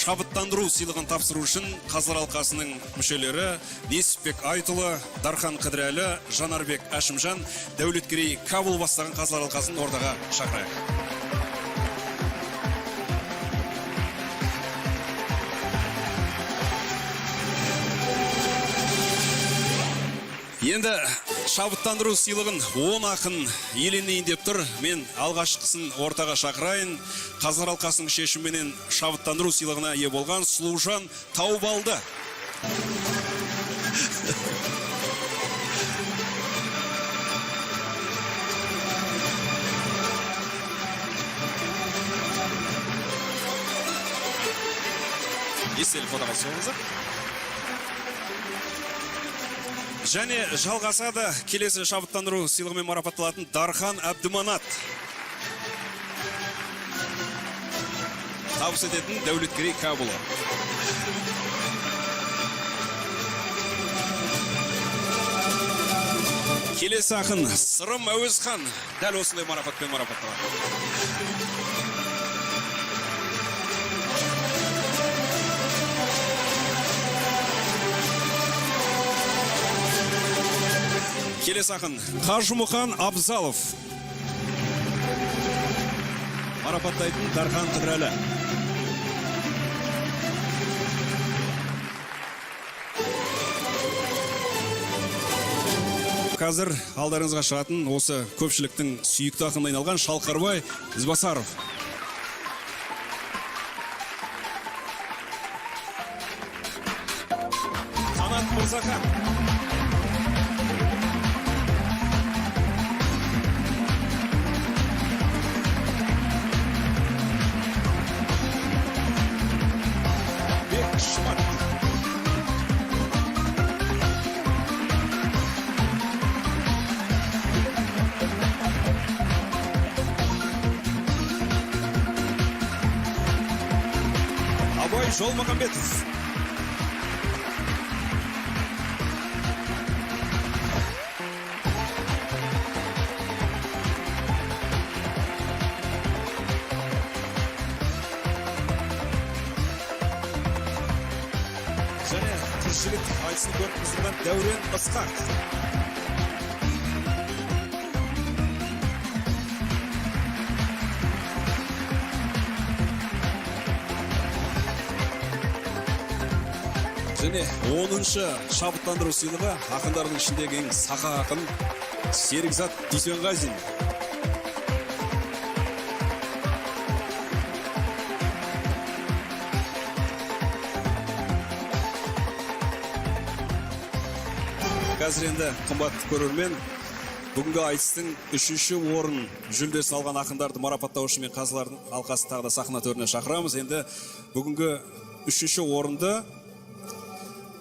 шабыттандыру сыйлығын тапсыру үшін қазылар алқасының мүшелері Несіпбек Айтұлы, Дархан Қыдырәлі, Жанарбек Әшімжан, Дәулеткерей Кабул бастаған қазылар алқасын ордаға шақырайық. Енді шабыттандыру сыйлығын 10 ақын иеленейін деп тұр. Мен алғашқысын ортаға шақырайын. Қазылар алқасының шешіміменен шабыттандыру сыйлығына ие болған Сұлужан Таубалды. Естелік фотоға соңызыр. Және жалғасады келесі шабыттандыру сыйлығымен марапатталатын Дархан Әбдіманат. Табыс ететін Дәулеткерей Кабулы. Келесі ақын Сырым Әуезхан дәл осындай марапатпен марапатталады. Келесі ақын Қажымұқан Абзалов. Марапаттайтын Дархан Қыдырәлі. Қазір алдарыңызға шығатын осы көпшіліктің сүйікті ақынына айналған Шалқарбай Ізбасаров. Қанат Мырзахан. Жолмағамбетов. Және тіршілік айтысын көріп қыздырған Дәурен Ысқақ. Және 10-шы шабыттандыру сыйлығы ақындардың ішіндегі ең сақа ақын Серікзат Дүйсенғазин. Қазір енді қымбатты көрермен, бүгінгі айтыстың 3-ші орын жүлдесін алған ақындарды марапаттау үшін мен қазылар алқасы тағы да сахна төріне шақырамыз. Енді бүгінгі 3-ші орынды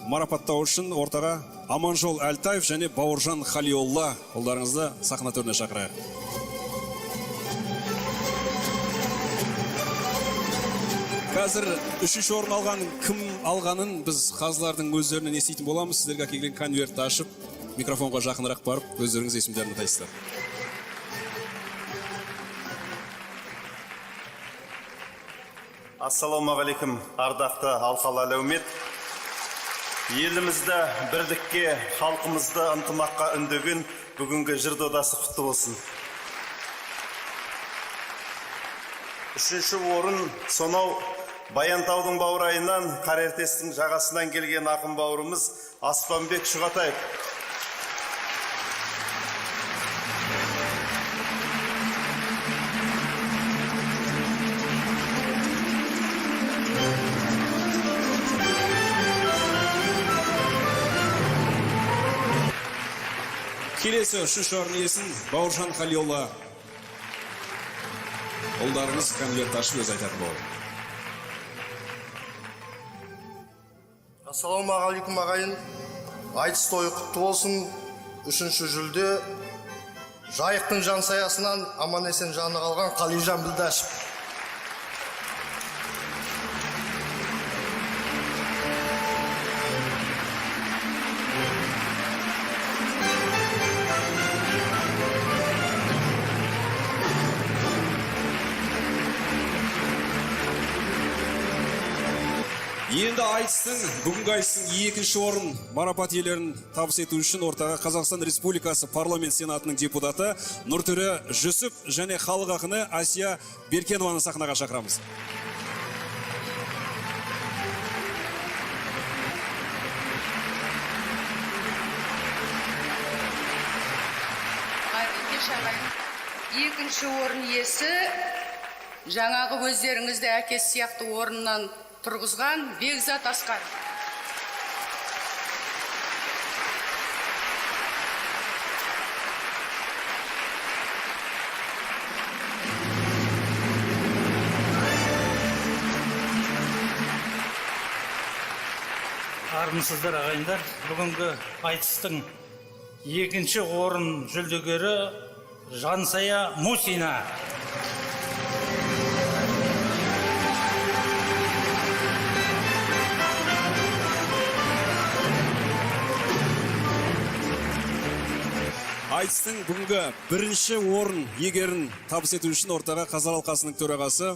марапаттау үшін ортаға Аманжол Әлтаев және Бауыржан Халиолла ұлдарыңызды сахна төріне шақырайық. Қазір 3-ші орын алған кім алғанын біз қазылардың өздерінен еститін боламыз. Сіздерге келген конвертті ашып, микрофонға жақынырақ барып, өздеріңіз есімдерін айтасыздар. Ассалаумағалейкум, ардақты алқалы әлеумет. Елімізді бірлікке, халқымызды ынтымаққа үндеген бүгінгі жыр додасы құтты болсын. 3-ші орын сонау Баянтаудың баурайынан, Қарертестің жағасынан келген ақын бауырымыз Аспанбек Шұғатаев. Келесі 3-ші орын иесін Бауыржан Халиолла ұлдарыңыз конверт ашып өз айтатын болды. Ассалаумағалейкум ағайын. Айтыс тойы құтты болсын. 3-ші жүлде Жайықтың жан саясынан аман есен жаны қалған Қалижан Білдашев. Енді бүгінгі айтыстың екінші орын марапат иелерін табыс ету үшін ортаға Қазақстан Республикасы парламент сенатының депутаты Нұртөре Жүсіп және халық ақыны Асия Беркенованы сахнаға шақырамыз. Екінші орын иесі жаңағы өздеріңізді әкесі сияқты орнынан тұрғызған Бекзат Асқар. Армысыздар ағайындар, бүгінгі айтыстың екінші орын жүлдегері Жансая Мусина. Айтыстың бүгінгі бірінші орын егерін табыс ету үшін ортаға Қазақ алқасының төрағасы,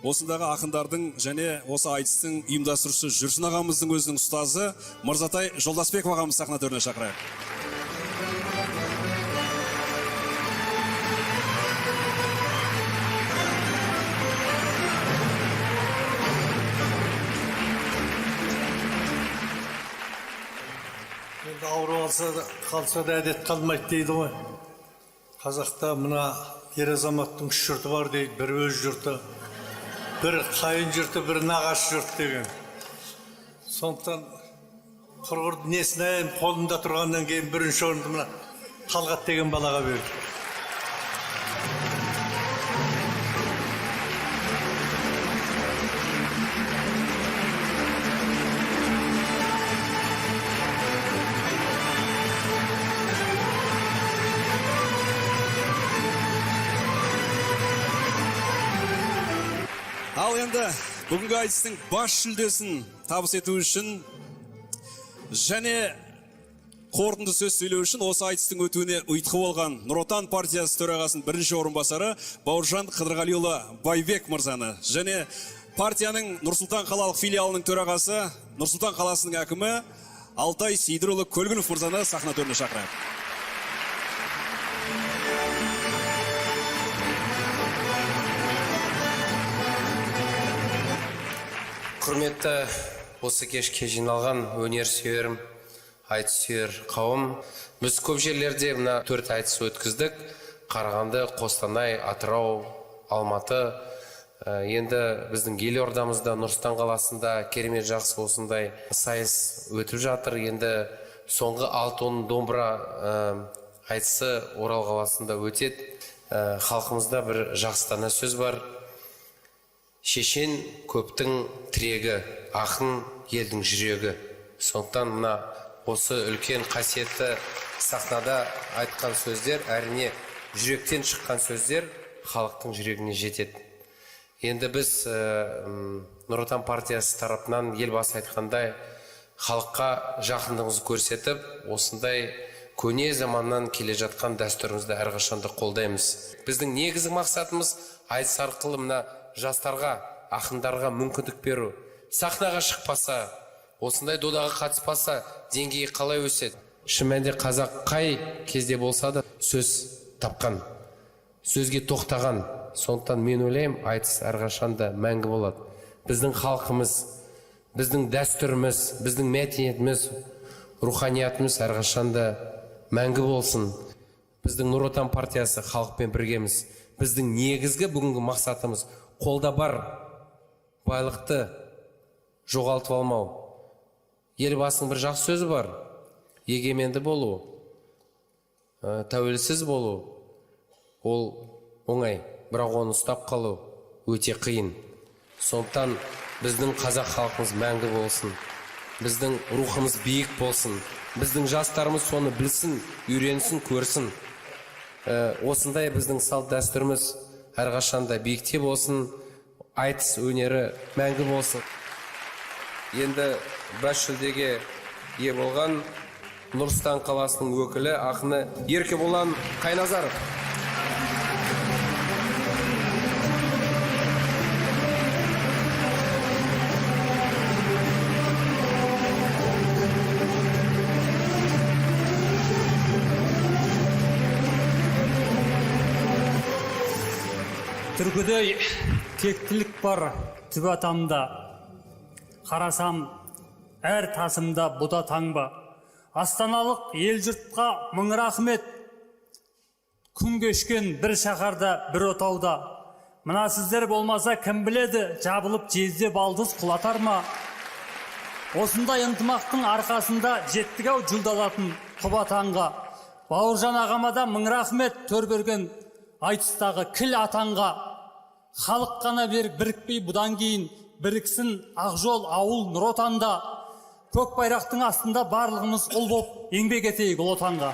осындағы ақындардың және осы айтыстың ұйымдастырушысы Жүрсін ағамыздың өзінің ұстазы Мырзатай Жолдасбеков ағамыз сахна төріне шақырайық. Ауру қалса да әдет қалмайды дейді ғой. Қазақта мына ер азаматтың үш жұрты бар дейді. Бір өз жұрты, бір қайын жұрты, бір нағаш жұрт деген. Сондықтан құрғырды несін қолында тұрғаннан кейін бірінші орынды мына Талғат деген балаға берді. Ал енді бүгінгі айтыстың бас жүлдесін табыс ету үшін және қорытынды сөз сөйлеу үшін осы айтыстың өтуіне ұйытқы болған Нұр Отан партиясы төрағасының бірінші орынбасары Бауыржан Қыдырғалиұлы Байбек мырзаны және партияның Нұр Сұлтан қалалық филиалының төрағасы Нұр Сұлтан қаласының әкімі Алтай Сейдірұлы Көлгінов мырзаны сахна төріне шақырайық. Құрметті осы кешке жиналған өнер сүйерім, айтыс сүйер қауым. Біз көп жерлерде мына 4 айтыс өткіздік. Қарағанды, Қостанай, Атырау, Алматы. Енді біздің елордамызда, Нұр Сұлтан қаласында керемет жақсы осындай сайыс өтіп жатыр. Енді соңғы 6-10 домбыра айтысы Орал қаласында өтеді. Халқымызда бір жақсы дана сөз бар. Шешен көптің тірегі, ақын елдің жүрегі. Сондықтан мына осы үлкен қасиетті сахнада айтқан сөздер, әрине жүректен шыққан сөздер халықтың жүрегіне жетеді. Енді біз Нұр Отан партиясы тарапынан елбасы айтқандай халыққа жақындығымызды көрсетіп, осындай көне заманнан келе жатқан дәстүрімізді әрқашанда қолдаймыз. Біздің негізгі мақсатымыз айтыс арқылы мына жастарға, ақындарға мүмкіндік беру. Сахнаға шықпаса, осындай додаға қатыспаса, деңгейі қалай өседі? Шын мәнінде қазақ қай кезде болса да сөз тапқан, сөзге тоқтаған. Сондықтан мен ойлаймын, айтыс әрқашанда мәңгі болады. Біздің халқымыз, біздің дәстүріміз, біздің мәдениетіміз, руханиятымыз әрқашанда мәңгі болсын. Біздің Нұр Отан партиясы халықпен біргеміз. Біздің негізгі бүгінгі мақсатымыз қолда бар байлықты жоғалтып алмау. Елбасының бір жақсы сөзі бар. Егеменді болу, тәуелсіз болу, ол оңай, бірақ оны ұстап қалу өте қиын. Сондықтан біздің қазақ халқымыз мәңгі болсын. Біздің рухымыз биік болсын. Біздің жастарымыз соны білсін, үйренсін, көрсін. Осындай біздің салт дәстүріміз әрқашанда биікте болсын, айтыс өнері мәңгі болсын. Енді бас жүлдеге ие болған Нұр Сұлтан қаласының өкілі ақыны Еркебұлан Қайназаров. Түркідей тектілік бар түбі атамда, қарасам әр тасымда бұда таңба. Астаналық ел жұртқа мың рахмет, күн кешкен бір шаһарда бір отауда. Мына сіздер болмаса кім біледі, жабылып жезде балдыз құлатар ма? Осындай ынтымақтың арқасында жеттік ау жылдалатын құба таңға. Бауыржан ағама да мың рахмет, төр берген айтыстағы кіл атанға. Халық қана бірікпей бұдан кейін біріксін Ақжол ауыл Нұр Отанда. Көк байрақтың астында барлығымыз ұл боп еңбек етейік ұлы отанға.